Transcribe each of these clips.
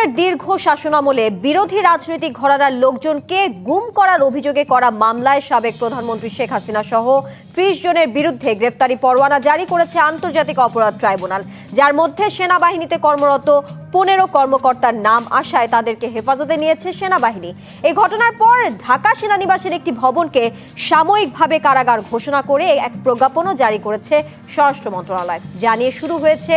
সরকারের দীর্ঘ শাসনামলে বিরোধী রাজনৈতিক ঘরানার লোকজনকে গুম করার অভিযোগে করা মামলায় সাবেক প্রধানমন্ত্রী শেখ হাসিনা সহ ৩০ জনের বিরুদ্ধে গ্রেফতারি পরোয়ানা জারি করেছে আন্তর্জাতিক অপরাধ ট্রাইব্যুনাল, যার মধ্যে সেনাবাহিনীতে কর্মরত ১৫ কর্মকর্তার নাম আসায় তাদেরকে হেফাজতে নিয়েছে সেনাবাহিনী। এই ঘটনার পর ঢাকা সেনানিবাসের একটি ভবনকে সাময়িকভাবে কারাগার ঘোষণা করে এক প্রজ্ঞাপনও জারি করেছে স্বরাষ্ট্র মন্ত্রণালয়। জানিয়ে শুরু হয়েছে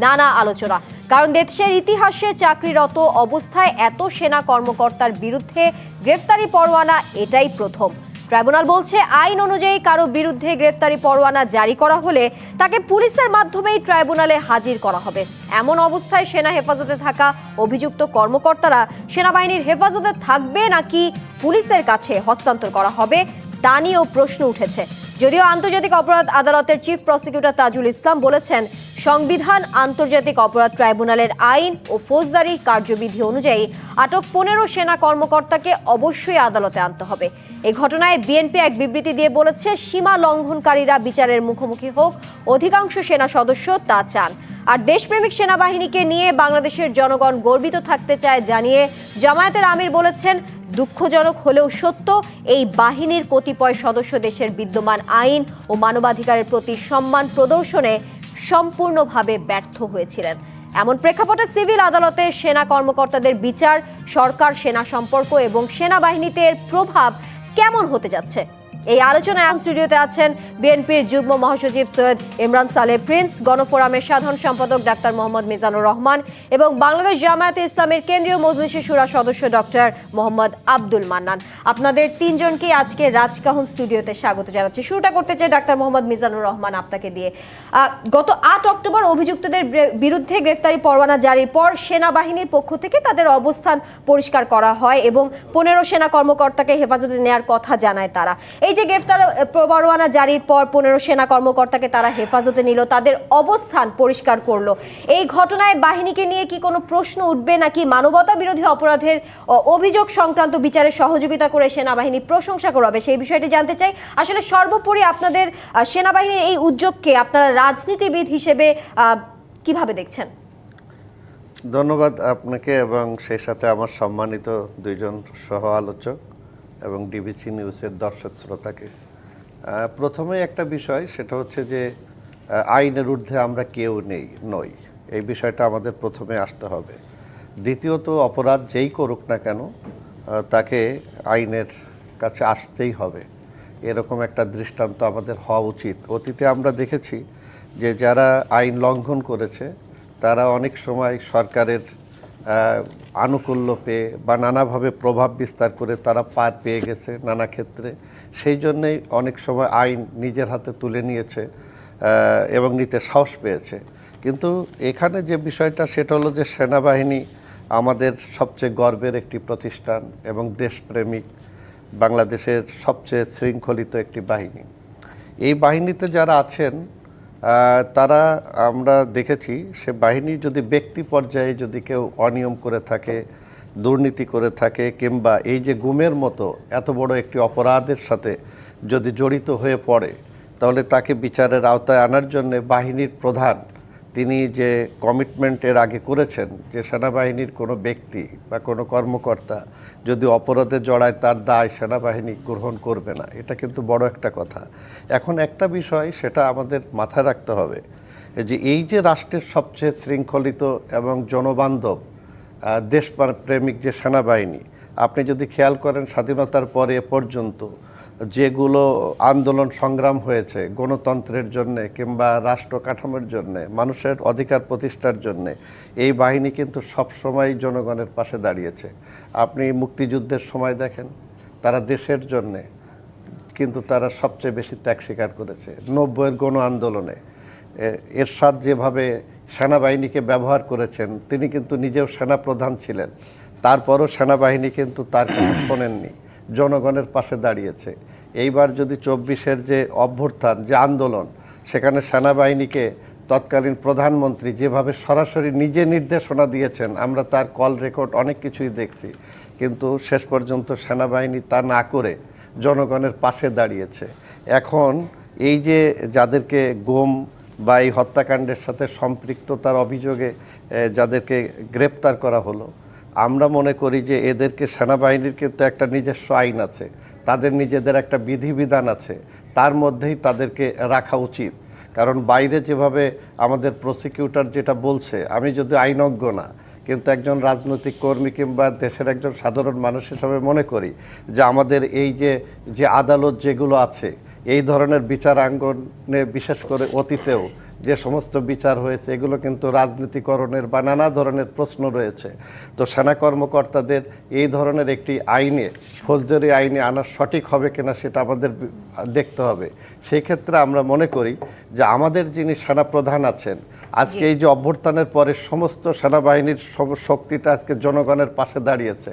নানা আলোচনা, কারণ দেশের ইতিহাসে চাকরিরত অবস্থায় এত সেনা কর্মকর্তার বিরুদ্ধে গ্রেফতারি পরোয়ানা এটাই প্রথম। ট্রাইব্যুনাল বলছে, আইন অনুযায়ী কারো বিরুদ্ধে গ্রেফতারি পরোয়ানা জারি করা হলে তাকে পুলিশের মাধ্যমেই ট্রাইব্যুনালে হাজির করা হবে। এমন অবস্থায় সেনা হেফাজতে থাকা অভিযুক্ত কর্মকর্তারা সেনাবাহিনীর হেফাজতে থাকবে নাকি পুলিশের কাছে হস্তান্তর করা হবে তা নিয়েও প্রশ্ন উঠেছে। যদিও আন্তর্জাতিক অপরাধ আদালতের চিফ প্রসিকিউটর তাজুল ইসলাম বলেছেন, সংবিধান, আন্তর্জাতিক অপরাধ ট্রাইব্যুনালের আইন ও ফৌজদারি কার্যবিধি অনুযায়ী আটক ১৫ সেনা কর্মকর্তাকে অবশ্যই আদালতে আনতে হবে। এই ঘটনায় বিএনপি এক বিবৃতি দিয়ে বলেছে, সীমা লঙ্ঘনকারীরা বিচারের মুখোমুখি হোক, অধিকাংশ সেনা সদস্য তা চান। আর দেশপ্রেমিক সেনাবাহিনীকে নিয়ে বাংলাদেশের জনগণ গর্বিত থাকতে চায় জানিয়ে জামায়াতের আমির বলেছেন, দুঃখজনক হলেও সত্য, এই বাহিনীর কতিপয় সদস্য দেশের বিদ্যমান আইন ও মানবাধিকারের প্রতি সম্মান প্রদর্শনে সম্পূর্ণভাবে ব্যর্থ হয়েছিলেন। এমন প্রেক্ষাপটে সিভিল আদালতে সেনা কর্মকর্তাদের বিচার, সরকার সেনা সম্পর্ক এবং সেনাবাহিনীতে এর প্রভাব কেমন হতে যাচ্ছে, এই আলোচনায় স্টুডিওতে আছেন বিএনপির যুগ্ম মহাসচিব সৈয়দ ইমরান সালেহ প্রিন্স, গণফোরামের সাধারণ সম্পাদক ডাক্তার মোহাম্মদ মিজানুর রহমান এবং বাংলাদেশ জামায়াতে ইসলামের কেন্দ্রীয় মজলিসে শুরা সদস্য ডক্টর মোহাম্মদ আব্দুল মান্নান। আপনাদের তিনজনকে আজকে রাজকাহন স্টুডিওতে স্বাগত জানাচ্ছি। শুরুটা করতে চাই ডাক্তার মোহাম্মদ মিজানুর রহমান আপনাকে দিয়ে। গত ৮ অক্টোবর অভিযুক্তদের বিরুদ্ধে গ্রেফতারি পরোয়ানা জারির পর সেনাবাহিনীর পক্ষ থেকে তাদের অবস্থান পরিষ্কার করা হয় এবং ১৫ সেনা কর্মকর্তাকে হেফাজতে নেওয়ার কথা জানায় তারা। এই যে গ্রেফতার পরোয়ানা জারির পর ১৫ সেনা কর্মকর্তাকে তারা হেফাজতে নিল, তাদের অবস্থান পরিষ্কার করলো, এই ঘটনায় বাহিনীকে নিয়ে কি কোনো প্রশ্ন উঠবে নাকি মানবতা বিরোধী অপরাধের অভিযোগ সংক্রান্ত বিচারে সহযোগিতা করে সেনাবাহিনী প্রশংসা করাবে, সেই বিষয়টি জানতে চাই। আসলে সর্বোপরি আপনাদের সেনাবাহিনীর এই উদ্যোগকে আপনারা রাজনীতিবিদ হিসেবে কিভাবে দেখছেন? ধন্যবাদ আপনাকে এবং সেই সাথে আমার সম্মানিত দুইজন সহ আলোচক এবং ডিবিসি নিউজের দর্শক শ্রোতাকে। প্রথমে একটা বিষয়, সেটা হচ্ছে যে আইনের ঊর্ধ্বে আমরা কেউ নই, এই বিষয়টা আমাদের প্রথমে আসতে হবে। দ্বিতীয়ত, অপরাধ যেই করুক না কেন তাকে আইনের কাছে আসতেই হবে, এরকম একটা দৃষ্টান্ত আমাদের হওয়া উচিত। অতীতে আমরা দেখেছি যে যারা আইন লঙ্ঘন করেছে তারা অনেক সময় সরকারের আনুকূল্য পেয়ে বা নানাভাবে প্রভাব বিস্তার করে তারা পার পেয়ে গেছে নানা ক্ষেত্রে। সেই জন্যেই অনেক সময় আইন নিজের হাতে তুলে নিয়েছে এবং নিতে সাহস পেয়েছে। কিন্তু এখানে যে বিষয়টা, সেটা হলো যে সেনাবাহিনী আমাদের সবচেয়ে গর্বের একটি প্রতিষ্ঠান এবং দেশপ্রেমিক, বাংলাদেশের সবচেয়ে শৃঙ্খলিত একটি বাহিনী। এই বাহিনীতে যারা আছেন তারা, আমরা দেখেছি, সে বাহিনী যদি ব্যক্তি পর্যায়ে যদি কেউ অনিয়ম করে থাকে, দুর্নীতি করে থাকে, কিংবা এই যে গুমের মতো এত বড় একটি অপরাধের সাথে যদি জড়িত হয়ে পড়ে, তাহলে তাকে বিচারের আওতায় আনার জন্য বাহিনীর প্রধান তিনি যে কমিটমেন্টের আগে করেছেন যে সেনাবাহিনীর কোনো ব্যক্তি বা কোনো কর্মকর্তা যদি অপরাধে জড়ায় তার দায় সেনাবাহিনী গ্রহণ করবে না, এটা কিন্তু বড় একটা কথা। এখন একটা বিষয় সেটা আমাদের মাথায় রাখতে হবে যে এই যে রাষ্ট্রের সবচেয়ে শৃঙ্খলিত এবং জনবান্ধব দেশপ্রেমিক যে সেনাবাহিনী, আপনি যদি খেয়াল করেন স্বাধীনতার পরে এ পর্যন্ত যেগুলো আন্দোলন সংগ্রাম হয়েছে গণতন্ত্রের জন্যে কিংবা রাষ্ট্র কাঠামোর জন্যে, মানুষের অধিকার প্রতিষ্ঠার জন্যে, এই বাহিনী কিন্তু সবসময় জনগণের পাশে দাঁড়িয়েছে। আপনি মুক্তিযুদ্ধের সময় দেখেন, তারা দেশের জন্যে কিন্তু তারা সবচেয়ে বেশি ত্যাগ স্বীকার করেছে। ৯০-এর গণ আন্দোলনে এরশাদ যেভাবে সেনাবাহিনীকে ব্যবহার করেছেন, তিনি কিন্তু নিজেও সেনাপ্রধান ছিলেন, তারপরও সেনাবাহিনী কিন্তু তার কথা শোনেননি, জনগণের পাশে দাঁড়িয়েছে। এইবার যদি ২৪-এর যে অভ্যুত্থান, যে আন্দোলন, সেখানে সেনাবাহিনীকে তৎকালীন প্রধানমন্ত্রী যেভাবে সরাসরি নিজে নির্দেশনা দিয়েছেন, আমরা তার কল রেকর্ড অনেক কিছুই দেখছি, কিন্তু শেষ পর্যন্ত সেনাবাহিনী তা না করে জনগণের পাশে দাঁড়িয়েছে। এখন এই যে যাদেরকে গুম বা এই হত্যাকাণ্ডের সাথে সম্পৃক্ততার অভিযোগে যাদেরকে গ্রেপ্তার করা হলো, আমরা মনে করি যে এদেরকে, সেনাবাহিনীর কিন্তু একটা নিজস্ব আইন আছে, তাদের নিজেদের একটা বিধিবিধান আছে, তার মধ্যেই তাদেরকে রাখা উচিত। কারণ বাইরে যেভাবে আমাদের প্রসিকিউটর যেটা বলছে, আমি যদি আইনজ্ঞ না, কিন্তু একজন রাজনৈতিক কর্মী কিংবা দেশের একজন সাধারণ মানুষ হিসাবে মনে করি যে আমাদের এই যে আদালত যেগুলো আছে, এই ধরনের বিচারাঙ্গনে বিশেষ করে অতীতেও যে সমস্ত বিচার হয়েছে, এগুলো কিন্তু রাজনীতিকরণের বা নানা ধরনের প্রশ্ন রয়েছে। তো সেনা কর্মকর্তাদের এই ধরনের একটি আইনে, ফৌজদারি আইনে আনা সঠিক হবে কিনা সেটা আমাদের দেখতে হবে। সেই ক্ষেত্রে আমরা মনে করি যে আমাদের যিনি সেনাপ্রধান আছেন, আজকে এই যে অভ্যুত্থানের পরে সমস্ত সেনাবাহিনীর শক্তিটা আজকে জনগণের পাশে দাঁড়িয়েছে,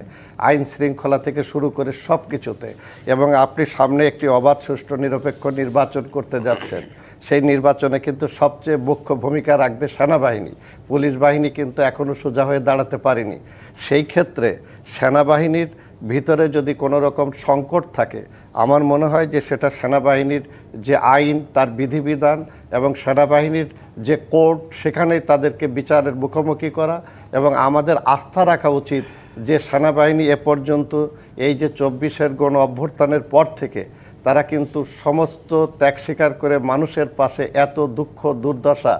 আইন শৃঙ্খলা থেকে শুরু করে সব কিছুতে। এবং আপনি সামনে একটি অবাধ, সুষ্ঠু, নিরপেক্ষ নির্বাচন করতে যাচ্ছেন। সেই নির্বাচনে কিন্তু সবচেয়ে মুখ্য ভূমিকা রাখবে সেনাবাহিনী। পুলিশ বাহিনী কিন্তু এখনও সোজা হয়ে দাঁড়াতে পারেনি। সেই ক্ষেত্রে সেনাবাহিনীর ভিতরে যদি কোনো রকম সংকট থাকে, আমার মনে হয় যে সেটা সেনাবাহিনীর যে আইন, তার বিধিবিধান এবং সেনাবাহিনীর যে কোর্ট, সেখানেই তাদেরকে বিচারের মুখোমুখি করা। এবং আমাদের আস্থা রাখা উচিত যে সেনাবাহিনী এ পর্যন্ত এই যে 24-এর গণ অভ্যুত্থানের পর থেকে তারা কিন্তু সমস্ত ত্যাগ স্বীকার করে মানুষের পাশে এত দুঃখ দুর্দশা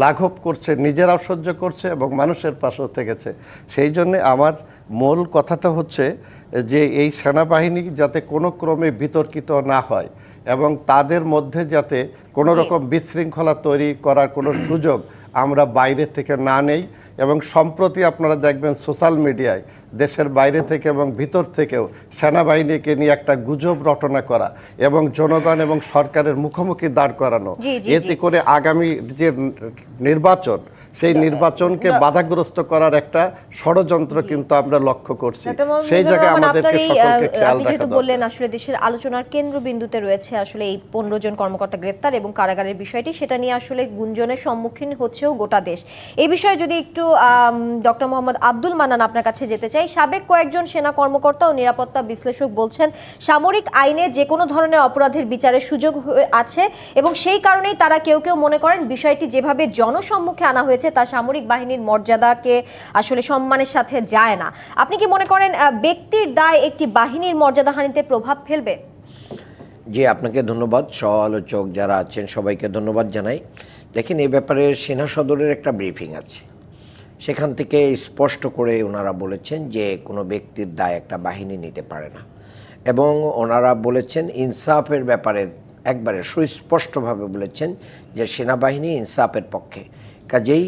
লাঘব করছে, নিজেরাও সহ্য করছে এবং মানুষের পাশেও থেকেছে। সেই জন্যে আমার মূল কথাটা হচ্ছে যে এই সেনাবাহিনী যাতে কোনো ক্রমে বিতর্কিত না হয় এবং তাদের মধ্যে যাতে কোনো রকম বিশৃঙ্খলা তৈরি করার কোনো সুযোগ আমরা বাইরে থেকে না নেই। এবং সম্প্রতি আপনারা দেখবেন সোশ্যাল মিডিয়ায় দেশের বাইরে থেকে এবং ভিতর থেকেও সেনাবাহিনীকে নিয়ে একটা গুজব রটনা করা এবং জনগণ এবং সরকারের মুখোমুখি দাঁড় করানো, এতে করে আগামী যে নির্বাচন, সেই নির্বাচনকে বাধাগ্রস্ত করার একটা ষড়যন্ত্র কিন্তু আমরা লক্ষ্য করছি। সেই জায়গায় আমাদেরকে সকলকে খেয়াল রাখা দরকার। বললেন আসলে দেশের আলোচনার কেন্দ্রবিন্দুতে রয়েছে আসলে এই 15 জন কর্মকর্তা গ্রেফতার এবং কারাগারের বিষয়টি, সেটা নিয়ে আসলে গুঞ্জনের সম্মুখীন হচ্ছেও গোটা দেশ। এই বিষয়ে যদি একটু ডক্টর মোহাম্মদ আব্দুল মান্নান আপনার কাছে যেতে চাই। সাবেক কয়েকজন সেনা কর্মকর্তা ও নিরাপত্তা বিশ্লেষক বলছেন সামরিক আইনে যে কোনো ধরনের অপরাধের বিচারের সুযোগ আছে এবং সেই কারণেই তারা কেউ কেউ মনে করেন বিষয়টি যেভাবে জনসম্মুখে আনা হয়েছে তা সামরিক বাহিনীর মর্যাদাকে আসলে সম্মানের সাথে যায় না। আপনি কি মনে করেন ব্যক্তির দায় একটি বাহিনীর মর্যাদাহানিতে প্রভাব ফেলবে? জি, আপনাকে ধন্যবাদ। সহ আলোচক যারা আছেন সবাইকে ধন্যবাদ জানাই। দেখেন, এই ব্যাপারে সেনা সদরের একটা ব্রিফিং আছে, সেখান থেকে স্পষ্ট করে ওনারা বলেছেন যে কোনো ব্যক্তির দায় একটা বাহিনী নিতে পারে না। এবং ওনারা বলেছেন ইনসাফের ব্যাপারে একবারে সুস্পষ্টভাবে বলেছেন যে সেনাবাহিনী ইনসাফের পক্ষে। কাজেই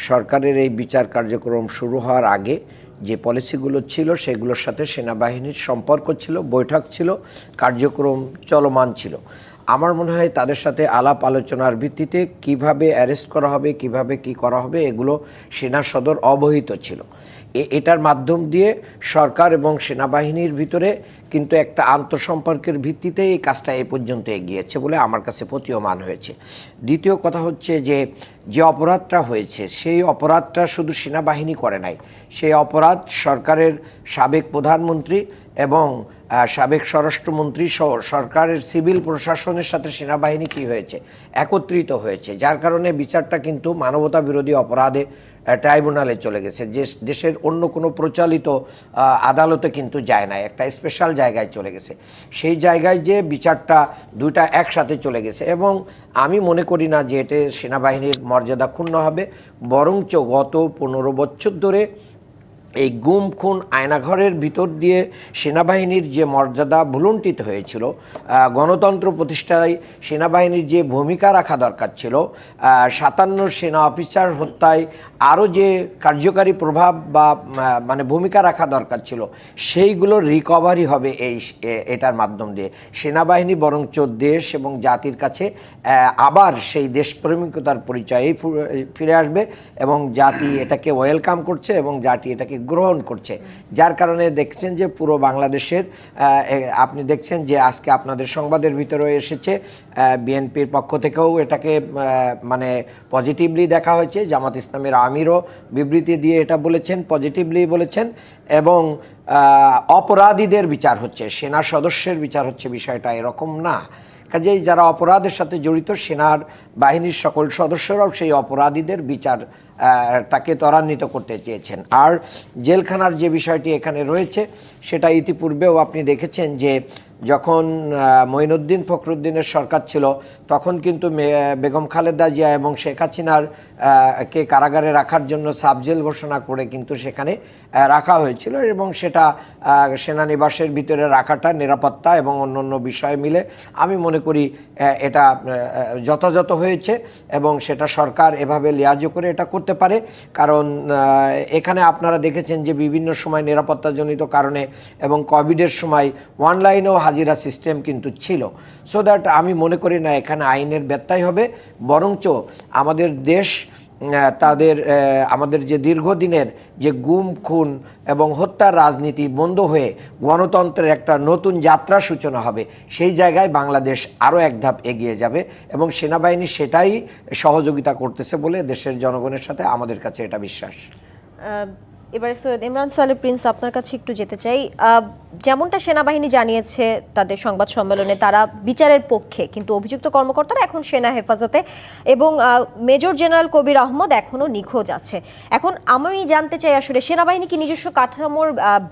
সরকারের এই বিচার কার্যক্রম শুরু হওয়ার আগে যে পলিসিগুলো ছিল সেগুলোর সাথে সেনাবাহিনীর সম্পর্ক ছিল, বৈঠক ছিল, কার্যক্রম চলমান ছিল। আমার মনে হয় তাদের সাথে আলাপ আলোচনার ভিত্তিতে কিভাবে অ্যারেস্ট করা হবে, কিভাবে কি করা হবে, এগুলো সেনা সদর অবহিত ছিল। এটার মাধ্যম দিয়ে সরকার এবং সেনাবাহিনীর ভিতরে কিন্তু একটা আন্তঃসম্পর্কের ভিত্তিতে এই কাজটা এ পর্যন্ত এগিয়েছে বলে আমার কাছে প্রতীয়মান হয়েছে। দ্বিতীয় কথা হচ্ছে যে অপরাধটা হয়েছে সেই অপরাধটা শুধু সেনাবাহিনী করে নাই, সেই অপরাধ সরকারের সাবেক প্রধানমন্ত্রী এবং সাবেক স্বরাষ্ট্রমন্ত্রী সহ সরকারের সিভিল প্রশাসনের সাথে সেনাবাহিনী কী হয়েছে, একত্রিত হয়েছে, যার কারণে বিচারটা কিন্তু মানবতা বিরোধী অপরাধে ট্রাইব্যুনালে চলে গেছে। যে দেশের অন্য কোনো প্রচলিত আদালতে কিন্তু যায় না, একটা স্পেশাল জায়গায় চলে গেছে। সেই জায়গায় যে বিচারটা দুইটা একসাথে চলে গেছে এবং আমি মনে করি না যে এতে সেনাবাহিনীর মর্যাদা ক্ষুণ্ণ হবে, বরঞ্চ গত 15 বছর ধরে এই গুম খুন আয়নাঘরের ভিতর দিয়ে সেনাবাহিনীর যে মর্যাদা ভুলুণ্ঠিত হয়েছিল, গণতন্ত্র প্রতিষ্ঠায় সেনাবাহিনীর যে ভূমিকা রাখা দরকার ছিল, 57 সেনা অফিসার হত্যায় আরও যে কার্যকারী প্রভাব বা মানে ভূমিকা রাখা দরকার ছিল, সেইগুলোর রিকভারি হবে এটার মাধ্যম দিয়ে। সেনাবাহিনী বরঞ্চ দেশ এবং জাতির কাছে আবার সেই দেশপ্রেমিকতার পরিচয়েই ফিরে আসবে এবং জাতি এটাকে ওয়েলকাম করছে এবং জাতি এটাকে গ্রহণ করছে। যার কারণে দেখছেন যে পুরো বাংলাদেশের আপনি দেখছেন যে আজকে আপনাদের সংবাদের ভিতরে এসেছে বিএনপির পক্ষ থেকেও এটাকে মানে পজিটিভলি দেখা হয়েছে। জামাত ইসলামের আমিরও বিবৃতি দিয়ে এটা বলেছেন, পজিটিভলি বলেছেন এবং অপরাধীদের বিচার হচ্ছে, সেনা সদস্যের বিচার হচ্ছে, বিষয়টা এরকম না। কাজেই যারা অপরাধের সাথে জড়িত সেনার বাহিনীর সকল সদস্যরাও সেই অপরাধীদের বিচার তাকে ত্বরান্বিত করতে চেয়েছেন। আর জেলখানার যে বিষয়টি এখানে রয়েছে সেটা ইতিপূর্বেও আপনি দেখেছেন যে যখন মঈনুদ্দিন ফখরুদ্দিনের সরকার ছিল তখন কিন্তু বেগম খালেদা জিয়া এবং শেখ হাসিনার কে কারাগারে রাখার জন্য সাবজেল ঘোষণা করে কিন্তু সেখানে রাখা হয়েছিল এবং সেটা সেনানিবাসের ভিতরে রাখাটা নিরাপত্তা এবং অন্যান্য বিষয় মিলে আমি মনে করি এটা যথাযথ হয়েছে এবং সেটা সরকার এভাবে লিয়াজো করে এটা করতে পারে। কারণ এখানে আপনারা দেখেছেন যে বিভিন্ন সময় নিরাপত্তাজনিত কারণে এবং কোভিডের সময় অনলাইনেও হাজিরা সিস্টেম কিন্তু ছিল। সো দ্যাট আমি মনে করি না এখানে আইনের ব্যত্যয় হবে, বরঞ্চ আমাদের দেশ আমাদের যে দীর্ঘদিনের যে গুম খুন এবং হত্যার রাজনীতি বন্ধ হয়ে গণতন্ত্রের একটা নতুন যাত্রা সূচনা হবে। সেই জায়গায় বাংলাদেশ আরও এক ধাপ এগিয়ে যাবে এবং সেনাবাহিনী সেটাই সহযোগিতা করতেছে বলে দেশের জনগণের সাথে আমাদের কাছে এটা বিশ্বাস। এবারে সৈয়দ ইমরান সালে প্রিন্স, আপনার কাছে একটু যেতে চাই। যেমনটা সেনাবাহিনী জানিয়েছে তাদের সংবাদ সম্মেলনে, তারা বিচারের পক্ষে, কিন্তু অভিযুক্ত কর্মকর্তারা এখন সেনা হেফাজতে এবং মেজর জেনারেল কবির আহমদ এখনও নিখোঁজ আছে। এখন আমি জানতে চাই আসলে সেনাবাহিনী কি নিজস্ব কাঠামোর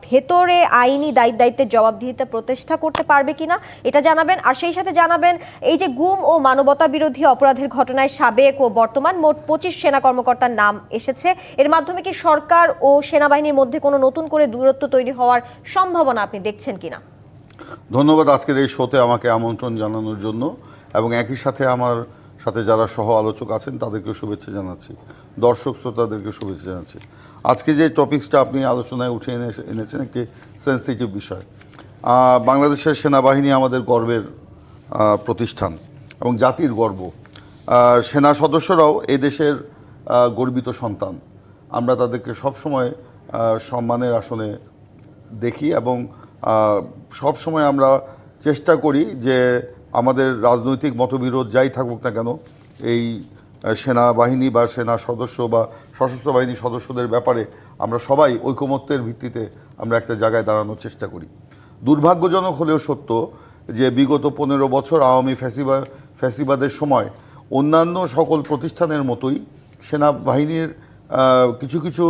ভেতরে আইনি দায়িত্বের জবাবদিহিতা প্রতিষ্ঠা করতে পারবে কিনা এটা জানাবেন। আর সেই সাথে জানাবেন, এই যে গুম ও মানবতা বিরোধী অপরাধের ঘটনায় সাবেক ও বর্তমান মোট 25 সেনা কর্মকর্তার নাম এসেছে, এর মাধ্যমে কি সরকার ও সেনাবাহিনীর মধ্যে কোনো নতুন করে দূরত্ব তৈরি হওয়ার সম্ভাবনা আপনি দেখছেন কিনা? ধন্যবাদ আজকের এই শোতে আমাকে আমন্ত্রণ জানানোর জন্য, এবং একই সাথে আমার সাথে যারা সহ আলোচক আছেন তাদেরকে শুভেচ্ছা জানাচ্ছি, দর্শক শ্রোতাদেরকে শুভেচ্ছা জানাচ্ছি। আজকে যে টপিকসটা আপনি আলোচনায় উঠে এনেছেন একটি সেন্সিটিভ বিষয়। বাংলাদেশের সেনাবাহিনী আমাদের গর্বের প্রতিষ্ঠান এবং জাতির গর্ব। সেনা সদস্যরাও এই দেশের গর্বিত সন্তান। আমরা তাদেরকে সবসময় সম্মানের আসনে দেখি এবং সব সময় আমরা চেষ্টা করি যে আমাদের রাজনৈতিক মতবিরোধ যাই থাকুক না কেন, এই সেনাবাহিনী বা সেনা সদস্য বা সশস্ত্র বাহিনীর সদস্যদের ব্যাপারে আমরা সবাই ঐকমত্যের ভিত্তিতে আমরা একটা জায়গায় দাঁড়ানোর চেষ্টা করি। দুর্ভাগ্যজনক হলেও সত্য যে বিগত 15 বছর আওয়ামী ফ্যাসিবাদের সময় অন্যান্য সকল প্রতিষ্ঠানের মতোই সেনাবাহিনীর কিছু কিছু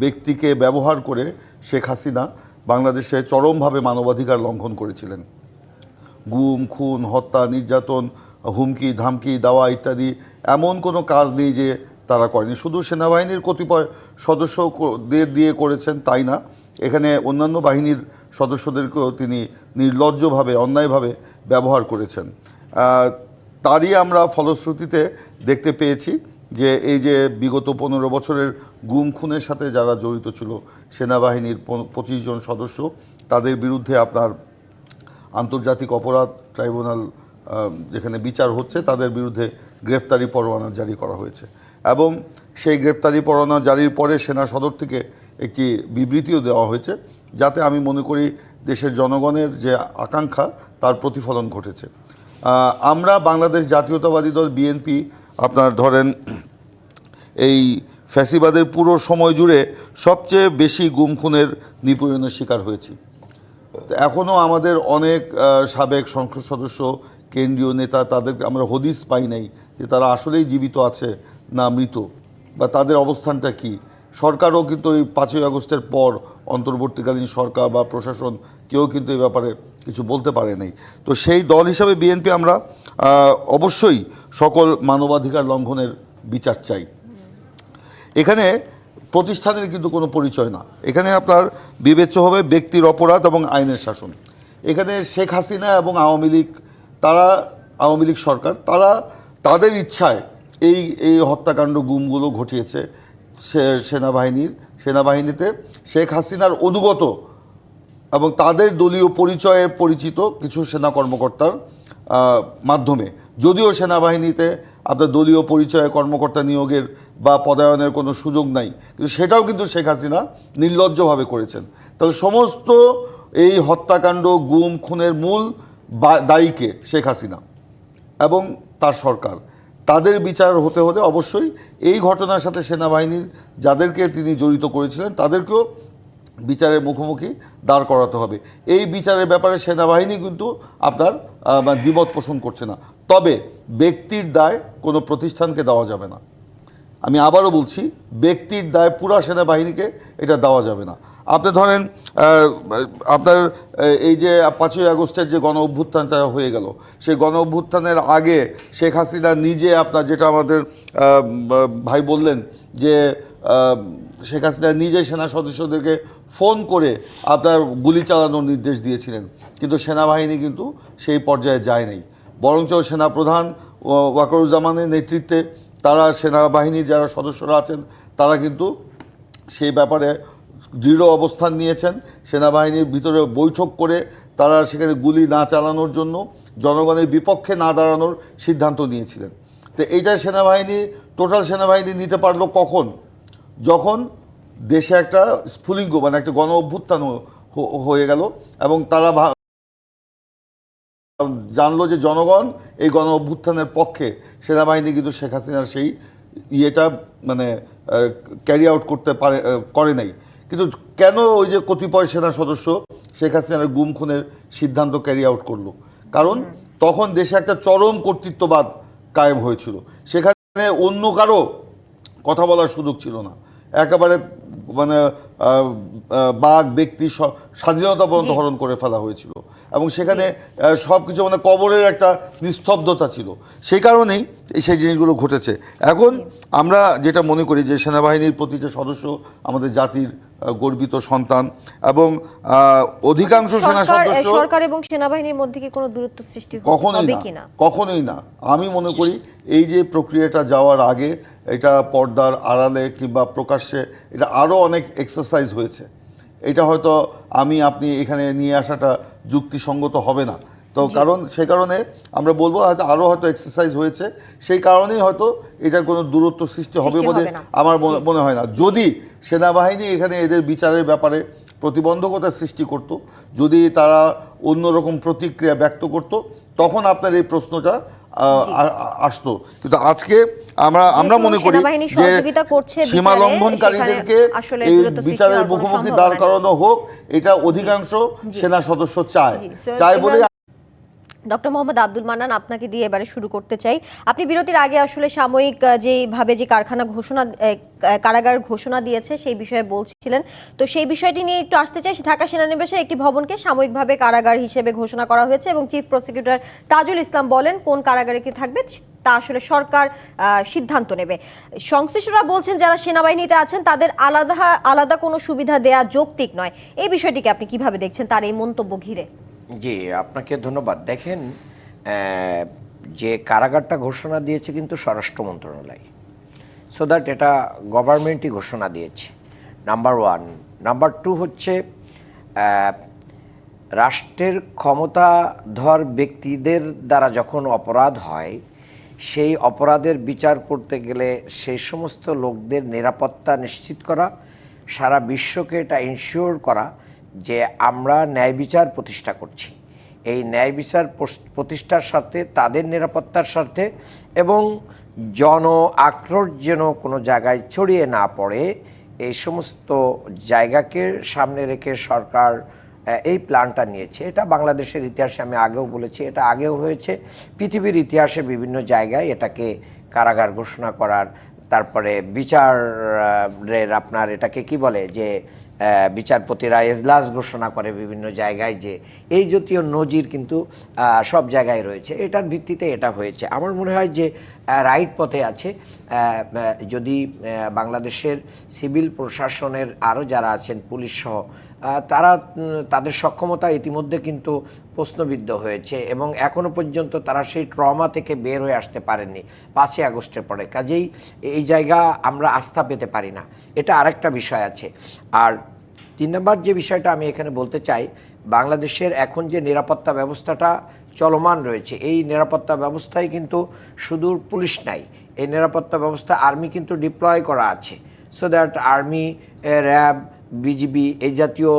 ব্যক্তিকে ব্যবহার করে শেখ হাসিনা বাংলাদেশে চরমভাবে মানবাধিকার লঙ্ঘন করেছিলেন। গুম খুন হত্যা নির্যাতন হুমকি ধামকি দেওয়া ইত্যাদি এমন কোনো কাজ নেই যে তারা করেনি। শুধু সেনাবাহিনীর কতিপয় সদস্যদের দিয়ে করেছেন তাই না, এখানে অন্যান্য বাহিনীর সদস্যদেরকেও তিনি নির্লজ্জভাবে অন্যায়ভাবে ব্যবহার করেছেন। তারই আমরা ফলশ্রুতিতে দেখতে পেয়েছি যে এই যে বিগত 15 বছরের গুম খুনের সাথে যারা জড়িত ছিল সেনাবাহিনীর 25 জন সদস্য, তাদের বিরুদ্ধে আপনার আন্তর্জাতিক অপরাধ ট্রাইব্যুনাল যেখানে বিচার হচ্ছে তাদের বিরুদ্ধে গ্রেফতারি পরোয়ানা জারি করা হয়েছে এবং সেই গ্রেফতারি পরোয়ানা জারির পরে সেনা সদর থেকে একটি বিবৃতিও দেওয়া হয়েছে, যাতে আমি মনে করি দেশের জনগণের যে আকাঙ্ক্ষা তার প্রতিফলন ঘটেছে। আমরা বাংলাদেশ জাতীয়তাবাদী দল বিএনপি আপনার ধরেন এই ফ্যাসিবাদের পুরো সময় জুড়ে সবচেয়ে বেশি গুম খুনের নিপীড়নের শিকার হয়েছি। এখনও আমাদের অনেক সাবেক সংসদ সদস্য কেন্দ্রীয় নেতা তাদের আমরা হদিস পাই নাই যে তারা আসলেই জীবিত আছে না মৃত বা তাদের অবস্থানটা কি। সরকারও কিন্তু এই 5ই আগস্টের পর অন্তর্বর্তীকালীন সরকার বা প্রশাসন কেউ কিন্তু এই ব্যাপারে কিছু বলতে পারে নাই। তো সেই দল হিসাবে বিএনপি আমরা অবশ্যই সকল মানবাধিকার লঙ্ঘনের বিচার চাই। এখানে প্রতিষ্ঠানের কিন্তু কোনো পরিচয় না, এখানে আপনার বিবেচ্য হবে ব্যক্তির অপরাধ এবং আইনের শাসন। এখানে শেখ হাসিনা এবং আওয়ামী লীগ সরকার তারা তাদের ইচ্ছায় এই হত্যাকাণ্ড গুমগুলো ঘটিয়েছে। সেনাবাহিনীতে শেখ হাসিনার অনুগত এবং তাদের দলীয় পরিচয়ে পরিচিত কিছু সেনা কর্মকর্তার মাধ্যমে, যদিও সেনাবাহিনীতে আপনার দলীয় পরিচয়ে কর্মকর্তা নিয়োগের বা পদায়নের কোনো সুযোগ নাই, কিন্তু সেটাও কিন্তু শেখ হাসিনা নির্লজ্জভাবে করেছেন। তাহলে সমস্ত এই হত্যাকাণ্ড গুম খুনের মূল দায়ীকে শেখ হাসিনা এবং তার সরকার, তাদের বিচার হতে হলে অবশ্যই এই ঘটনার সাথে সেনাবাহিনীর যাদেরকে তিনি জড়িত করেছিলেন তাদেরকেও বিচারের মুখোমুখি দাঁড় করাতে হবে। এই বিচারের ব্যাপারে সেনাবাহিনী কিন্তু আপনার দ্বিমত পোষণ করছে না। তবে ব্যক্তির দায় কোনো প্রতিষ্ঠানকে দেওয়া যাবে না। আমি আবারও বলছি, ব্যক্তির দায় পুরা সেনাবাহিনীকে এটা দেওয়া যাবে না। আপনি ধরেন আপনার এই যে 5ই আগস্টের যে গণ অভ্যুত্থানটা হয়ে গেল, সেই গণ অভ্যুত্থানের আগে শেখ হাসিনা নিজে, আপনার যেটা আমাদের ভাই বললেন যে শেখ হাসিনা নিজে সেনা সদস্যদেরকে ফোন করে আপনার গুলি চালানোর নির্দেশ দিয়েছিলেন, কিন্তু সেনাবাহিনী কিন্তু সেই পর্যায়ে যায় নাই। বরঞ্চ সেনাপ্রধান ওয়াকারুজ্জামানের নেতৃত্বে তারা, সেনাবাহিনীর যারা সদস্যরা আছেন তারা কিন্তু সেই ব্যাপারে দৃঢ় অবস্থান নিয়েছেন। সেনাবাহিনীর ভিতরে বৈঠক করে তারা সেখানে গুলি না চালানোর জন্য, জনগণের বিপক্ষে না দাঁড়ানোর সিদ্ধান্ত নিয়েছিলেন। তো এইটা সেনাবাহিনী, টোটাল সেনাবাহিনী নিতে পারলো কখন? যখন দেশে একটা স্ফুলিঙ্গ, মানে একটা গণ অভ্যুত্থান হয়ে গেল এবং তারা জানলো যে জনগণ এই গণ অভ্যুত্থানের পক্ষে। সেনাবাহিনী কিন্তু শেখ হাসিনার সেই ইয়েটা মানে ক্যারি আউট করে নাই। কিন্তু কেন ওই যে কতিপয় সেনা সদস্য শেখ হাসিনার গুম খুনের সিদ্ধান্ত ক্যারি আউট করলো? কারণ তখন দেশে একটা চরম কর্তৃত্ববাদ কায়েম হয়েছিল, সেখানে অন্য কারো কথা বলার সুযোগ ছিল না। একেবারে মানে বাঘ ব্যক্তি স্বাধীনতা পর্যন্ত হরণ করে ফেলা হয়েছিল এবং সেখানে সব কিছু মানে কবরের একটা নিস্তব্ধতা ছিল। সেই কারণেই সেই জিনিসগুলো ঘটেছে। এখন আমরা যেটা মনে করি যে সেনাবাহিনীর প্রতিটা সদস্য আমাদের জাতির গর্বিত সন্তান এবং অধিকাংশ সেনা সদস্য, সরকার এবং সেনাবাহিনীর মধ্যে কি কোনো দূরত্ব সৃষ্টি হবে কিনা? কখনোই না। আমি মনে করি এই যে প্রক্রিয়াটা যাওয়ার আগে এটা পর্দার আড়ালে কিংবা প্রকাশ্যে এটা আরও অনেক এক্সারসাইজ হয়েছে। এটা হয়তো আপনি এখানে নিয়ে আসাটা যুক্তিসঙ্গত হবে না, তো কারণ সে কারণে আমরা বলবো হয়তো আরও হয়তো এক্সারসাইজ হয়েছে, সেই কারণেই হয়তো এটার কোনো দূরত্ব সৃষ্টি হবে বলে আমার মনে হয় না। যদি সেনাবাহিনী এখানে এদের বিচারের ব্যাপারে প্রতিবন্ধকতা সৃষ্টি করত, যদি তারা অন্যরকম প্রতিক্রিয়া ব্যক্ত করত, তখন আপনার এই প্রশ্নটা আসতো। কিন্তু আজকে আমরা মনে করি যে সীমা লঙ্ঘনকারীদেরকে এই বিচারের মুখোমুখি দাঁড় করানো হোক, এটা অধিকাংশ সেনা সদস্য চায় বলে। ডক্টর মোহাম্মদ আব্দুল মান্নান, আপনাকে দিয়ে এবারে শুরু করতে চাই। আপনি বিরতির আগে আসলে সাময়িক যেভাবে যে কারাগার ঘোষণা দিয়েছে সেই বিষয়ে বলছিলেন, তো সেই বিষয়টি নিয়ে একটু আসতে চাই। ঢাকা সেনানিবাসের একটি ভবনকে সাময়িকভাবে কারাগার হিসেবে ঘোষণা করা হয়েছে এবং চিফ প্রসিকিউটর তাজুল ইসলাম বলেন কোন কারাগারে কি থাকবে তা আসলে সরকার সিদ্ধান্ত নেবে। সংশ্লিষ্টরা বলছেন যারা সেনাবাহিনীতে আছেন তাদের আলাদা কোনো সুবিধা দেয়া যৌক্তিক নয়। এই বিষয়টিকে আপনি কিভাবে দেখছেন, তার এই মন্তব্য ঘিরে? জি, আপনাকে ধন্যবাদ। দেখেন, যে কারাগারটা ঘোষণা দিয়েছে কিন্তু স্বরাষ্ট্র মন্ত্রণালয়, সো দ্যাট এটা গভর্নমেন্টই ঘোষণা দিয়েছে, নাম্বার 1। নাম্বার 2 হচ্ছে রাষ্ট্রের ক্ষমতাধর ব্যক্তিদের দ্বারা যখন অপরাধ হয়, সেই অপরাধের বিচার করতে গেলে সেই সমস্ত লোকদের নিরাপত্তা নিশ্চিত করা, সারা বিশ্বকে এটা ইনশিওর করা যে আমরা ন্যায় বিচার প্রতিষ্ঠা করছি। এই ন্যায় বিচার প্রতিষ্ঠার সাথে তাদের নিরাপত্তার স্বার্থে এবং জন আক্রোশ যেন কোনো জায়গায় ছড়িয়ে না পড়ে, এই সমস্ত জায়গাকে সামনে রেখে সরকার এই প্ল্যানটা নিয়েছে। এটা বাংলাদেশের ইতিহাসে আমি আগেও বলেছি, এটা আগেও হয়েছে। পৃথিবীর ইতিহাসে বিভিন্ন জায়গায় এটাকে কারাগার ঘোষণা করার, তারপরে বিচারের আপনার এটাকে কি বলে যে বিচারপতিরা এজলাস ঘোষণা করে বিভিন্ন জায়গায়, যে এই জাতীয় নজির কিন্তু সব জায়গায় রয়েছে। এটার ভিত্তিতে এটা হয়েছে। আমার মনে হয় যে রাইট পথে আছে। যদি বাংলাদেশের সিভিল প্রশাসনের আরও যারা আছেন, পুলিশ সহ, তাদের সক্ষমতা ইতিমধ্যে কিন্তু প্রশ্নবিদ্ধ হয়েছে এবং এখনও পর্যন্ত তারা সেই ট্রমা থেকে বের হয়ে আসতে পারেননি 5ই আগস্টের পরে। কাজেই এই জায়গা আমরা আস্থা পেতে পারি না, এটা আরেকটা বিষয় আছে। আর 3 নম্বর যে বিষয়টা আমি এখানে বলতে চাই, বাংলাদেশের এখন যে নিরাপত্তা ব্যবস্থাটা চলমান রয়েছে, এই নিরাপত্তা ব্যবস্থায় কিন্তু শুধু পুলিশ নাই, এই নিরাপত্তা ব্যবস্থা আর্মি কিন্তু ডিপ্লয় করা আছে, so that army, RAB, BGB এই জাতীয়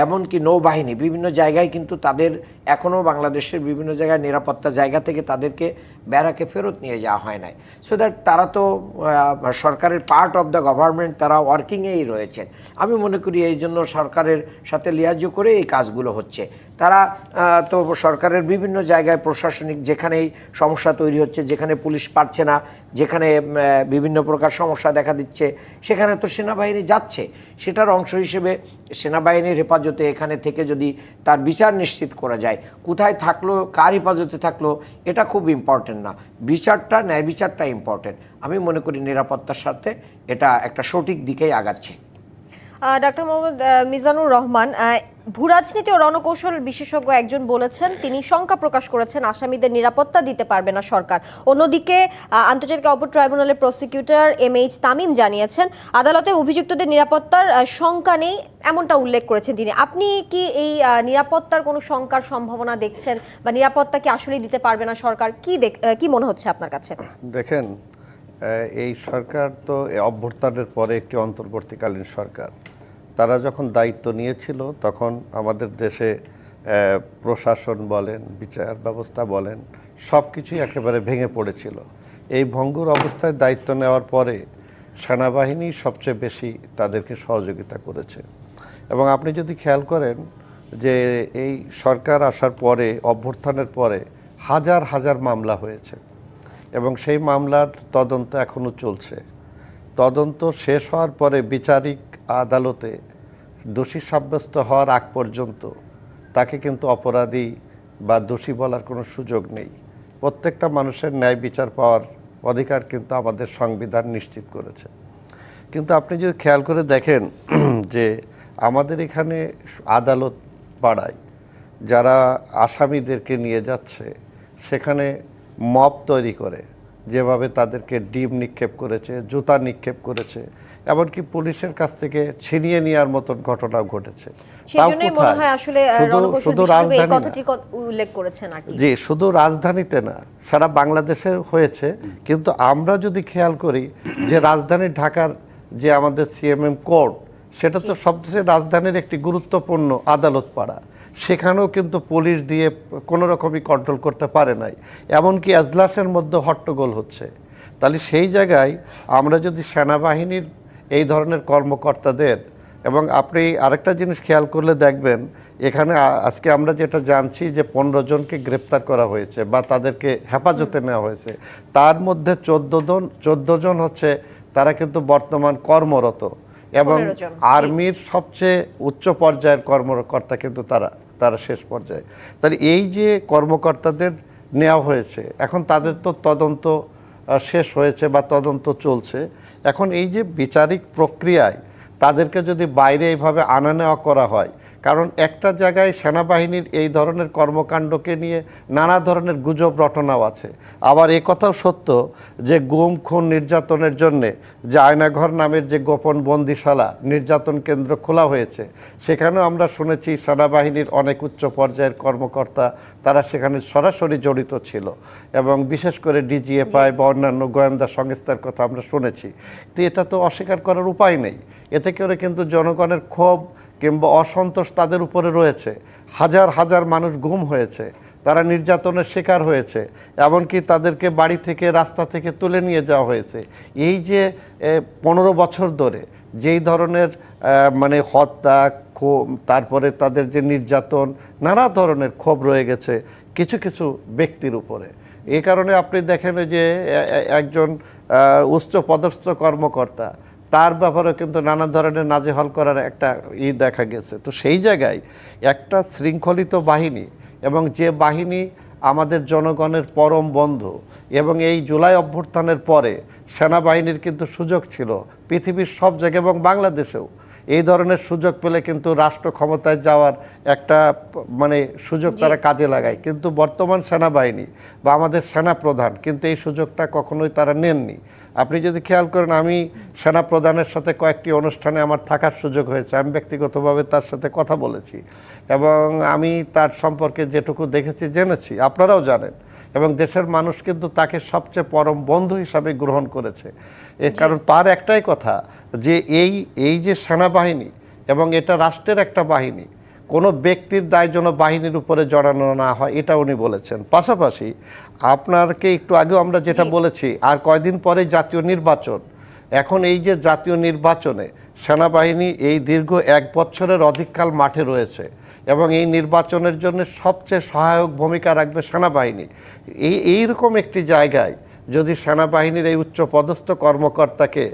এমনকি নৌবাহিনী বিভিন্ন জায়গায় কিন্তু তাদের এখনও বাংলাদেশের বিভিন্ন জায়গায় নিরাপত্তা জায়গা থেকে তাদেরকে ব্যারাকে ফেরত নিয়ে যাওয়া হয় নাই। সো দ্যাট তারা তো সরকারের পার্ট অফ দ্য গভর্নমেন্ট, তারা ওয়ার্কিংয়েই রয়েছেন। আমি মনে করি এই জন্য সরকারের সাথে লিয়াজো করে এই কাজগুলো হচ্ছে। তারা তো সরকারের বিভিন্ন জায়গায় প্রশাসনিক যেখানেই সমস্যা তৈরি হচ্ছে, যেখানে পুলিশ পারছে না, যেখানে বিভিন্ন প্রকার সমস্যা দেখা দিচ্ছে, সেখানে তো সেনাবাহিনী যাচ্ছে। সেটার অংশ হিসেবে সেনাবাহিনীর হেফাজতে এখানে থেকে যদি তার বিচার নিশ্চিত করা যায়, কোথায় থাকলো, কার হেফাজতে থাকলো, এটা খুব ইম্পর্টেন্ট না। বিচারটা, ন্যায় বিচারটা ইম্পর্টেন্ট। আমি মনে করি নিরাপত্তার সাথে এটা একটা সঠিক দিকেই আগাচ্ছে। ডাক্তার মোহাম্মদ মিজানুর রহমান, ভূরাজনীতি ও রণকৌশল বিশেষজ্ঞ একজন বলেছেন, তিনি শঙ্কা প্রকাশ করেছেন আসামিদের নিরাপত্তা দিতে পারবে না সরকার। অন্যদিকে আন্তর্জাতিক অপরাধ ট্রাইব্যুনালের প্রসিকিউটর MH তামিম জানিয়েছেন আদালতে অভিযুক্তদের নিরাপত্তার শঙ্কা নেই, এমনটা উল্লেখ করেছেন তিনি। আপনি কি এই নিরাপত্তার কোনো শঙ্কার সম্ভাবনা দেখছেন, বা নিরাপত্তা কি আসলেই দিতে পারবে না সরকার? কি মনে হচ্ছে আপনার কাছে? দেখেন, এই সরকার তো অভ্যুত্থানের পরে একটি অন্তর্বর্তীকালীন সরকার। তারা যখন দায়িত্ব নিয়েছিল তখন আমাদের দেশে প্রশাসন বলেন, বিচার ব্যবস্থা বলেন, সব কিছুই একেবারে ভেঙে পড়েছিল। এই ভঙ্গুর অবস্থায় দায়িত্ব নেওয়ার পরে সেনাবাহিনী সবচেয়ে বেশি তাদেরকে সহযোগিতা করেছে। এবং আপনি যদি খেয়াল করেন যে এই সরকার আসার পরে, অভ্যুত্থানের পরে হাজার হাজার মামলা হয়েছে এবং সেই মামলার তদন্ত এখনও চলছে। তদন্ত শেষ হওয়ার পরে বিচারিক আদালতে দোষী সাব্যস্ত হওয়ার আগ পর্যন্ত তাকে কিন্তু অপরাধী বা দোষী বলার কোনো সুযোগ নেই। প্রত্যেকটা মানুষের ন্যায় বিচার পাওয়ার অধিকার কিন্তু আমাদের সংবিধান নিশ্চিত করেছে। কিন্তু আপনি যদি খেয়াল করে দেখেন যে আমাদের এখানে আদালত পাড়ায় যারা আসামিদেরকে নিয়ে যাচ্ছে, সেখানে মব তৈরি করে যেভাবে তাদেরকে ডিম নিক্ষেপ করেছে, জুতা নিক্ষেপ করেছে, এমনকি পুলিশের কাছ থেকে ছিনিয়ে নেওয়ার মতন ঘটনাও ঘটেছে। শুধু রাজধানী উল্লেখ করেছেন আর কি। জি, শুধু রাজধানীতে না, সারা বাংলাদেশে হয়েছে। কিন্তু আমরা যদি খেয়াল করি যে রাজধানী ঢাকার যে আমাদের CMM কোর্ট, সেটা তো সবচেয়ে রাজধানীর একটি গুরুত্বপূর্ণ আদালত পাড়া। সেখানেও কিন্তু পুলিশ দিয়ে কোনো রকমই কন্ট্রোল করতে পারে নাই, এমনকি এজলাসের মধ্যে হট্টগোল হচ্ছে। তাহলে সেই জায়গায় আমরা যদি সেনাবাহিনীর এই ধরনের কর্মকর্তাদের, এবং আপনি আরেকটা জিনিস খেয়াল করলে দেখবেন, এখানে আজকে আমরা যেটা জানছি যে 15 জনকে গ্রেপ্তার করা হয়েছে বা তাদেরকে হেফাজতে নেওয়া হয়েছে, তার মধ্যে 14 জন হচ্ছে তারা কিন্তু বর্তমান কর্মরত, এবং আর্মির সবচেয়ে উচ্চ পর্যায়ের কর্মকর্তা কিন্তু তারা শেষ পর্যায়ে। তাহলে এই যে কর্মকর্তাদের নেওয়া হয়েছে, এখন তাদের তো তদন্ত শেষ হয়েছে বা তদন্ত চলছে। এখন এই যে বিচারিক প্রক্রিয়ায় তাদেরকে যদি বাইরে এইভাবে আনা নেওয়া করা হয়, কারণ একটা জায়গায় সেনাবাহিনীর এই ধরনের কর্মকাণ্ডকে নিয়ে নানা ধরনের গুজব রটনাও আছে। আবার এ কথাও সত্য যে গুম, খুন, নির্যাতনের জন্যে যে আয়নাঘর নামের যে গোপন বন্দিশালা, নির্যাতন কেন্দ্র খোলা হয়েছে, সেখানেও আমরা শুনেছি সেনাবাহিনীর অনেক উচ্চ পর্যায়ের কর্মকর্তা তারা সেখানে সরাসরি জড়িত ছিল, এবং বিশেষ করে DGFI বা অন্যান্য গোয়েন্দা সংস্থার কথা আমরা শুনেছি। তো এটা তো অস্বীকার করার উপায় নেই। এতে করে কিন্তু জনগণের ক্ষোভ কিংবা অসন্তোষ তাদের উপরে রয়েছে। হাজার হাজার মানুষ গুম হয়েছে, তারা নির্যাতনের শিকার হয়েছে, এমনকি তাদেরকে বাড়ি থেকে, রাস্তা থেকে তুলে নিয়ে যাওয়া হয়েছে। এই যে 15 বছর ধরে যেই ধরনের মানে হত্যা, তারপরে তাদের যে নির্যাতন, নানা ধরনের ক্ষোভ রয়ে গেছে কিছু কিছু ব্যক্তির উপরে। এই কারণে আপনি দেখেন যে একজন উচ্চ পদস্থ কর্মকর্তা, তার ব্যাপারে কিন্তু নানা ধরনের নাজেহাল করার একটা দেখা গেছে। তো সেই জায়গায় একটা শৃঙ্খলিত বাহিনী, এবং যে বাহিনী আমাদের জনগণের পরম বন্ধু, এবং এই জুলাই অভ্যুত্থানের পরে সেনাবাহিনীর কিন্তু সুযোগ ছিল পৃথিবীর সব জায়গায় এবং বাংলাদেশেও এই ধরনের সুযোগ পেলে কিন্তু রাষ্ট্র ক্ষমতায় যাওয়ার একটা মানে সুযোগ তারা কাজে লাগায়। কিন্তু বর্তমান সেনাবাহিনী বা আমাদের সেনাপ্রধান কিন্তু এই সুযোগটা কখনোই তারা নেননি। আপনি যদি খেয়াল করেন, আমি সেনাপ্রধানের সাথে কয়েকটি অনুষ্ঠানে আমার থাকার সুযোগ হয়েছে, আমি ব্যক্তিগতভাবে তার সাথে কথা বলেছি, এবং আমি তার সম্পর্কে যেটুকু দেখেছি, জেনেছি, আপনারাও জানেন, এবং দেশের মানুষ কিন্তু তাকে সবচেয়ে পরম বন্ধু হিসাবে গ্রহণ করেছে। কারণ তার একটাই কথা যে এই যে সেনাবাহিনী এবং এটা রাষ্ট্রের একটা বাহিনী, কোনো ব্যক্তির দায় যেন বাহিনীর উপরে জড়ানো না হয়, এটা উনি বলেছেন। পাশাপাশি আপনাকে একটু আগেও আমরা যেটা বলেছি, আর কয়দিন পরে জাতীয় নির্বাচন। এখন এই যে জাতীয় নির্বাচনে সেনাবাহিনী এই দীর্ঘ 1 বছরের অধিককাল মাঠে রয়েছে এবং এই নির্বাচনের জন্য সবচেয়ে সহায়ক ভূমিকা রাখবে সেনাবাহিনী। এইরকম একটি জায়গায় যদি সেনাবাহিনীর এই উচ্চ পদস্থ কর্মকর্তাকে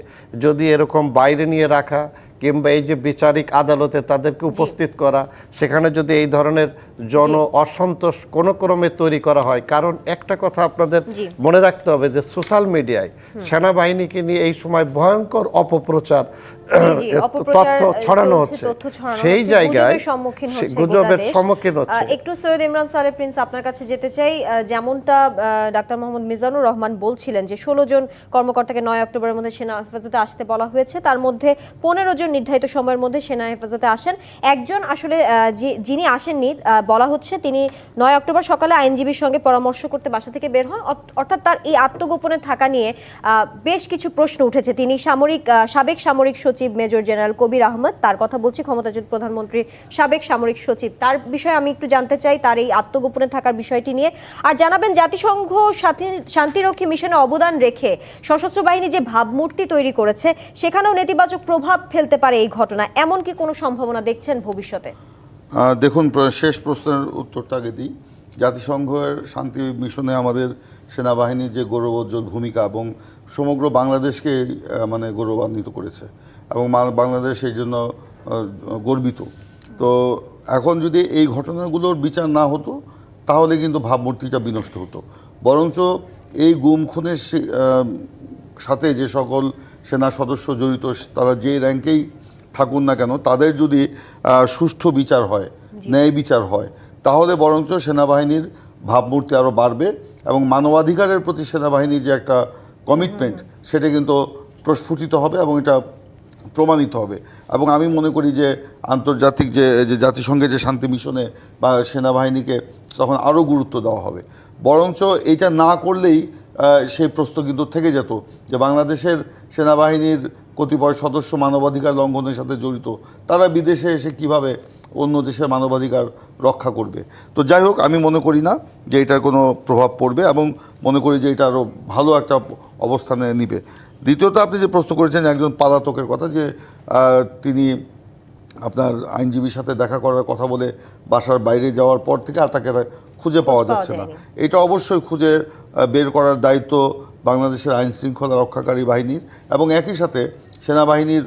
যদি এরকম বাইরে নিয়ে রাখা কিংবা এই যে বিচারিক আদালতে তাদেরকে উপস্থিত করা, সেখানে যদি এই ধরনের জন অসন্তোষ কোনো ক্রমে তৈরি করা হয়, কারণ একটা কথা আপনাদের মনে রাখতে হবে যে সোশ্যাল মিডিয়ায় সেনাবাহিনীকে নিয়ে এই সময় ভয়ঙ্কর অপপ্রচার তথ্য ছড়ানো হচ্ছে, সেই জায়গায় গুজবের সম্মুখীন হচ্ছে। একটু সৈয়দ ইমরান সালে প্রিন্স আপনার কাছে যেতে চাই। যেমনটা ডাক্তার মোহাম্মদ মিজানুর রহমান বলছিলেন যে 16 জন কর্মকর্তাকে 9 অক্টোবরের মধ্যে সেনা হেফাজতে আসতে বলা হয়েছে, তার মধ্যে 15 জন নির্ধারিত সময়ের মধ্যে সেনা হেফাজতে আসেন। একজন আসলে যিনি আসেননি বলা হচ্ছে তিনি 9 অক্টোবর সকালে আইনজীবীর সঙ্গে পরামর্শ করতে বাসা থেকে বের হন, অর্থাৎ তার এই আত্মগোপনে থাকা নিয়ে বেশ কিছু প্রশ্ন উঠেছে। তিনি সাবেক সামরিক সচিব মেজর জেনারেল কবির আহমদ, তার কথা বলছি, ক্ষমতাচ্যুত প্রধানমন্ত্রীর সাবেক সামরিক সচিব, তার বিষয়ে আমি একটু জানতে চাই তার এই আত্মগোপনে থাকার বিষয়টি নিয়ে। আর জানাবেন জাতিসংঘ শান্তিরক্ষী মিশনে অবদান রেখে সশস্ত্র বাহিনী যে ভাবমূর্তি তৈরি করেছে সেখানেও নেতিবাচক প্রভাব ফেলতে পারে এই ঘটনা, এমন কি কোনো সম্ভাবনা দেখছেন ভবিষ্যতে? দেখুন, শেষ প্রশ্নের উত্তরটা আগে দিই। জাতিসংঘের শান্তি মিশনে আমাদের সেনাবাহিনীর যে গৌরবোজ্জ্বল ভূমিকা এবং সমগ্র বাংলাদেশকে মানে গৌরবান্বিত করেছে এবং বাংলাদেশ এই জন্য গর্বিত। তো এখন যদি এই ঘটনাগুলোর বিচার না হতো তাহলে কিন্তু ভাবমূর্তিটা বিনষ্ট হতো। বরঞ্চ এই গুম খুনের সাথে যে সকল সেনা সদস্য জড়িত, তারা যে র্যাঙ্কেই থাকুন না কেন, তাদের যদি সুষ্ঠু বিচার হয়, ন্যায় বিচার হয়, তাহলে বরঞ্চ সেনাবাহিনীর ভাবমূর্তি আরও বাড়বে এবং মানবাধিকারের প্রতি সেনাবাহিনীর যে একটা কমিটমেন্ট সেটা কিন্তু প্রস্ফুটিত হবে এবং এটা প্রমাণিত হবে। এবং আমি মনে করি যে আন্তর্জাতিক যে জাতিসংঘের যে শান্তি মিশনে বা সেনাবাহিনীকে তখন আরও গুরুত্ব দেওয়া হবে। বরঞ্চ এটা না করলেই সেই প্রশ্ন কিন্তু থেকে যেত যে বাংলাদেশের সেনাবাহিনীর কতিপয় সদস্য মানবাধিকার লঙ্ঘনের সাথে জড়িত, তারা বিদেশে এসে কিভাবে অন্য দেশের মানবাধিকার রক্ষা করবে। তো যাই হোক, আমি মনে করি না যে এটার কোনো প্রভাব পড়বে এবং মনে করি যে এটা আরও ভালো একটা অবস্থানে নিবে। দ্বিতীয়ত, আপনি যে প্রশ্ন করেছেন একজন পলাতকের কথা, যে তিনি আপনার আইনজীবীর সাথে দেখা করার কথা বলে বাসার বাইরে যাওয়ার পর থেকে আর তাকে খুঁজে পাওয়া যাচ্ছে না, এটা অবশ্যই খুঁজে বের করার দায়িত্ব বাংলাদেশের আইন শৃঙ্খলা রক্ষাকারী বাহিনীর এবং একই সাথে সেনাবাহিনীর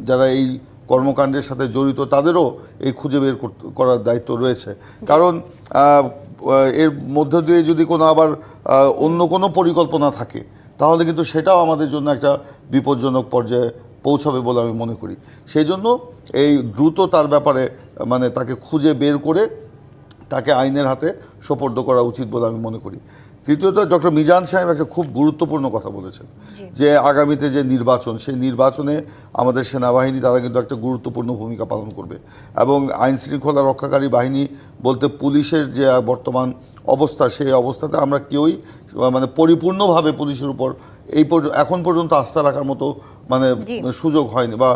যারা এই কর্মকাণ্ডের সাথে জড়িত তাদেরও এই খুঁজে বের করার দায়িত্ব রয়েছে। কারণ এর মধ্য দিয়ে যদি কোনো আবার অন্য কোনো পরিকল্পনা থাকে তাহলে কিন্তু সেটাও আমাদের জন্য একটা বিপজ্জনক পর্যায়ে পৌঁছাবে বলে আমি মনে করি। সেই জন্য এই দ্রুত তার ব্যাপারে মানে তাকে খুঁজে বের করে তাকে আইনের হাতে সোপর্দ করা উচিত বলে আমি মনে করি। তৃতীয়ত, ডক্টর মিজান সাহেব একটা খুব গুরুত্বপূর্ণ কথা বলেছেন যে আগামীতে যে নির্বাচন, সেই নির্বাচনে আমাদের সেনাবাহিনী তারা কিন্তু একটা গুরুত্বপূর্ণ ভূমিকা পালন করবে এবং আইন শৃঙ্খলা রক্ষাকারী বাহিনী বলতে পুলিশের যে বর্তমান অবস্থা, সেই অবস্থাতে আমরা কেউই মানে পরিপূর্ণভাবে পুলিশের উপর এখন পর্যন্ত আস্থা রাখার মতো মানে সুযোগ হয়নি বা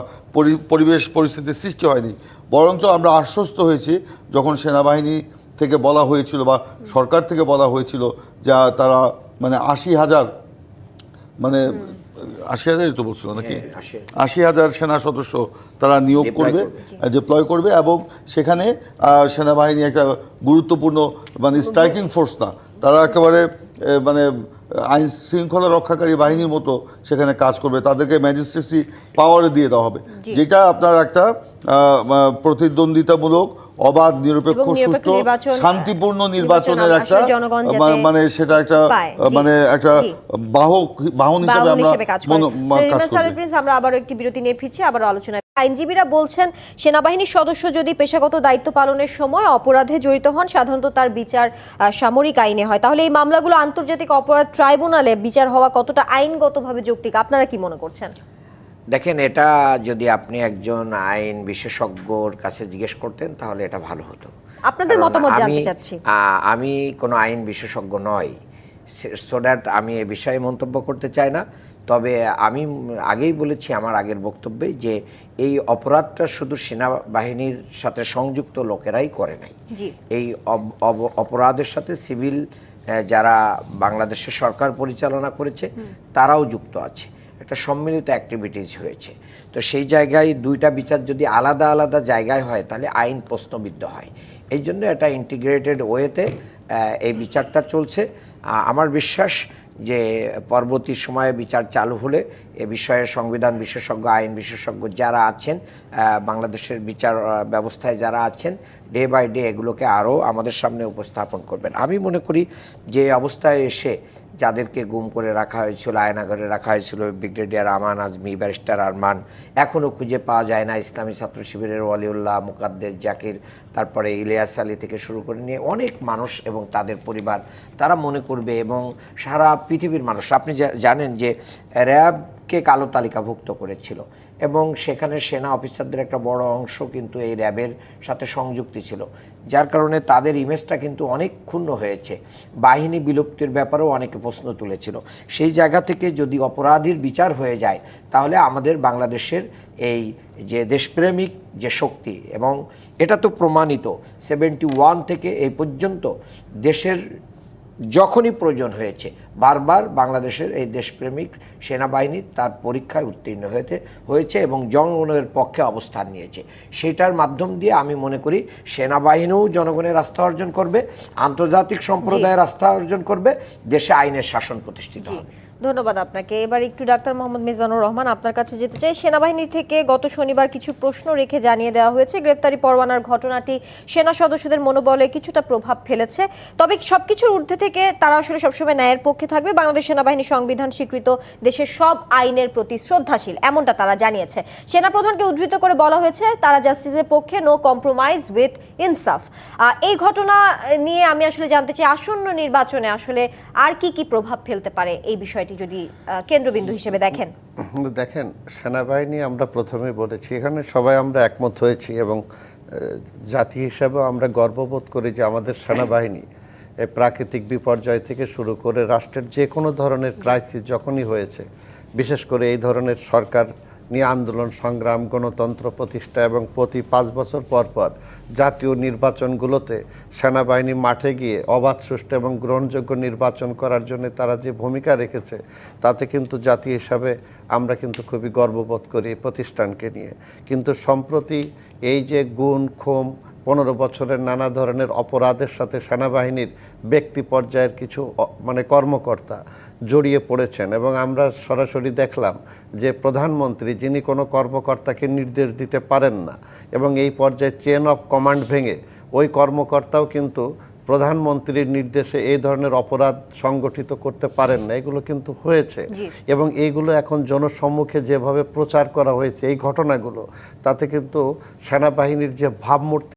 পরিবেশ পরিস্থিতির সৃষ্টি হয়নি। বরঞ্চ আমরা আশ্বস্ত হয়েছি যখন সেনাবাহিনী থেকে বলা হয়েছিল বা সরকার থেকে বলা হয়েছিল যা তারা মানে 80,000 মানে 80,000 তো বলছিল নাকি 80,000 সেনা সদস্য তারা নিয়োগ করবে, ডিপ্লয় করবে এবং সেখানে সেনাবাহিনী একটা গুরুত্বপূর্ণ মানে স্ট্রাইকিং ফোর্স না, তারা একেবারে মানে আইন শৃঙ্খলা রক্ষাকারী বাহিনীর মতো সেখানে কাজ করবে। তাদেরকে ম্যাজিস্ট্রেসি পাওয়ারে দিয়ে দেওয়া হবে, যেটা আপনার একটা প্রতিদ্বন্দ্বিতামূলক, অবাধ, নিরপেক্ষ, সুষ্ঠু, শান্তিপূর্ণ নির্বাচনের একটা মানে সেটা একটা মানে একটা বাহন হিসেবে আমরা কাজ করব। আমরা আবারও একটি বিরতি নিয়ে ফিরছি, আবারও আলোচনা। আইনজীবীরা বলছেন সেনাবাহিনীর সদস্য যদি পেশাগত দায়িত্ব পালনের সময় অপরাধে জড়িত হন, সাধারণত তার বিচার সামরিক আইনে হয়। তাহলে এই মামলাগুলো আন্তর্জাতিক অপরাধ ট্রাইব্যুনালে বিচার হওয়া কতটা আইনগতভাবে যৌক্তিক, আপনারা কি মনে করছেন? দেখেন, এটা যদি আপনি একজন আইন বিশেষজ্ঞর কাছে জিজ্ঞেস করতেন তাহলে এটা ভালো হতো। আপনাদের মতামত জানতে চাচ্ছি। আমি কোনো আইন বিশেষজ্ঞ নই, সো দ্যাট আমি এ বিষয়ে মন্তব্য করতে চাই না। তবে আমি আগেই বলেছি আমার আগের বক্তব্যে যে এই অপরাধটা শুধু সেনাবাহিনীর সাথে সংযুক্ত লোকেরাই করে নাই। জি। এই অপরাধের সাথে সিভিল যারা বাংলাদেশের সরকার পরিচালনা করেছে তারাও যুক্ত আছে, একটা সম্মিলিত অ্যাক্টিভিটিস হয়েছে। তো সেই জায়গায় দুইটা বিচার যদি আলাদা আলাদা জায়গায় হয় তাহলে আইন প্রশ্নবিদ্ধ হয়। এই জন্য এটা ইন্টিগ্রেটেড ওয়েতে এই বিচারটা চলছে। আমার বিশ্বাস যে পরবর্তী সময়ে বিচার চালু হলে এ বিষয়ে সংবিধান বিশেষজ্ঞ, আইন বিশেষজ্ঞ যারা আছেন, বাংলাদেশের বিচার ব্যবস্থায় যারা আছেন, ডে বাই ডে এগুলোকে আরও আমাদের সামনে উপস্থাপন করবেন। আমি মনে করি যে অবস্থায় এসে যাদেরকে গুম করে রাখা হয়েছিল, আয়নাঘরে রাখা হয়েছিল, ব্রিগেডিয়ার আমান আজমি, ব্যারিস্টার আরমান, এখনও খুঁজে পাওয়া যায় না, ইসলামী ছাত্র শিবিরের ওয়ালিউল্লাহ, মুকাদ্দেস জাকির, তারপরে ইলিয়াস আলী থেকে শুরু করে নিয়ে অনেক মানুষ এবং তাদের পরিবার, তারা মনে করবে এবং সারা পৃথিবীর মানুষ। আপনি জানেন যে র্যাবকে কালো তালিকাভুক্ত করেছিল এবং সেখানে সেনা অফিসারদের একটা বড় অংশ কিন্তু এই র্যাবের সাথে সংযুক্তি ছিল, যার কারণে তাদের ইমেজটা কিন্তু অনেক ক্ষুণ্ণ হয়েছে। বাহিনী বিলুপ্তির ব্যাপারেও অনেকে প্রশ্ন তুলেছিল। সেই জায়গা থেকে যদি অপরাধীর বিচার হয়ে যায় তাহলে আমাদের বাংলাদেশের এই যে দেশপ্রেমিক যে শক্তি, এবং এটা তো প্রমাণিত 71 থেকে এই পর্যন্ত দেশের যখনই প্রয়োজন হয়েছে বারবার বাংলাদেশের এই দেশপ্রেমিক সেনাবাহিনী তার পরীক্ষায় উত্তীর্ণ হয়েছে এবং জনগণের পক্ষে অবস্থান নিয়েছে। সেটার মাধ্যম দিয়ে আমি মনে করি সেনাবাহিনীও জনগণের আস্থা অর্জন করবে, আন্তর্জাতিক সম্প্রদায়ের আস্থা অর্জন করবে, দেশে আইনের শাসন প্রতিষ্ঠিত হবে। ধন্যবাদ আপনাকে। এবার একটু ডাক্তার মোহাম্মদ মিজানুর রহমান আপনার কাছে যেতে চাই। সেনাবাহিনী থেকে গত শনিবার কিছু প্রশ্ন রেখে জানিয়ে দেওয়া হয়েছে গ্রেফতারি পরোয়ানার ঘটনাটি সেনা সদস্যদের মনোবলে কিছুটা প্রভাব ফেলেছে, তবে সবকিছুর ঊর্ধ্বে থেকে তারা আসলে সবসময় ন্যায়ের পক্ষে থাকবে, বাংলাদেশ সেনাবাহিনী সংবিধান স্বীকৃত দেশের সব আইনের প্রতি শ্রদ্ধাশীল, এমনটা তারা জানিয়েছে। সেনাপ্রধানকে উদ্ধৃত করে বলা হয়েছে তারা জাস্টিসের পক্ষে, নো কম্প্রোমাইজ উইথ ইনসাফ। এই ঘটনা নিয়ে আমি আসলে জানতে চাই আসন্ন নির্বাচনে আসলে আর কি কি প্রভাব ফেলতে পারে এই বিষয়টি যদি কেন্দ্রবিন্দু হিসেবে দেখেন। দেখেন, সেনাবাহিনী আমরা প্রথমেই বলেছি, এখানে সবাই আমরা একমত হয়েছি এবং জাতি হিসাবেও আমরা গর্ববোধ করি যে আমাদের সেনাবাহিনী প্রাকৃতিক বিপর্যয় থেকে শুরু করে রাষ্ট্রের যে কোনো ধরনের ক্রাইসিস যখনই হয়েছে, বিশেষ করে এই ধরনের সরকার নিয়ে আন্দোলন সংগ্রাম, গণতন্ত্র প্রতিষ্ঠা এবং প্রতি 5 বছর পর পর জাতীয় নির্বাচনগুলোতে সেনাবাহিনী মাঠে গিয়ে অবাধ, সুষ্ঠু এবং গ্রহণযোগ্য নির্বাচন করার জন্য তারা যে ভূমিকা রেখেছে তাতে কিন্তু জাতি হিসাবে আমরা কিন্তু খুবই গর্ববোধ করি এই প্রতিষ্ঠানকে নিয়ে। কিন্তু সম্প্রতি এই যে গুণ, খুন, 15 বছরের নানা ধরনের অপরাধের সাথে সেনাবাহিনীর ব্যক্তি পর্যায়ের কিছু কর্মকর্তা জড়িয়ে পড়েছেন এবং আমরা সরাসরি দেখলাম যে প্রধানমন্ত্রী, যিনি কোনো কর্মকর্তাকে নির্দেশ দিতে পারেন না এবং এই পর্যায়ে চেন অফ কমান্ড ভেঙে ওই কর্মকর্তাও কিন্তু প্রধানমন্ত্রীর নির্দেশে এই ধরনের অপরাধ সংগঠিত করতে পারেন না, এগুলো কিন্তু হয়েছে। এবং এইগুলো এখন জনসম্মুখে যেভাবে প্রচার করা হয়েছে এই ঘটনাগুলো, তাতে কিন্তু সেনাবাহিনীর যে ভাবমূর্তি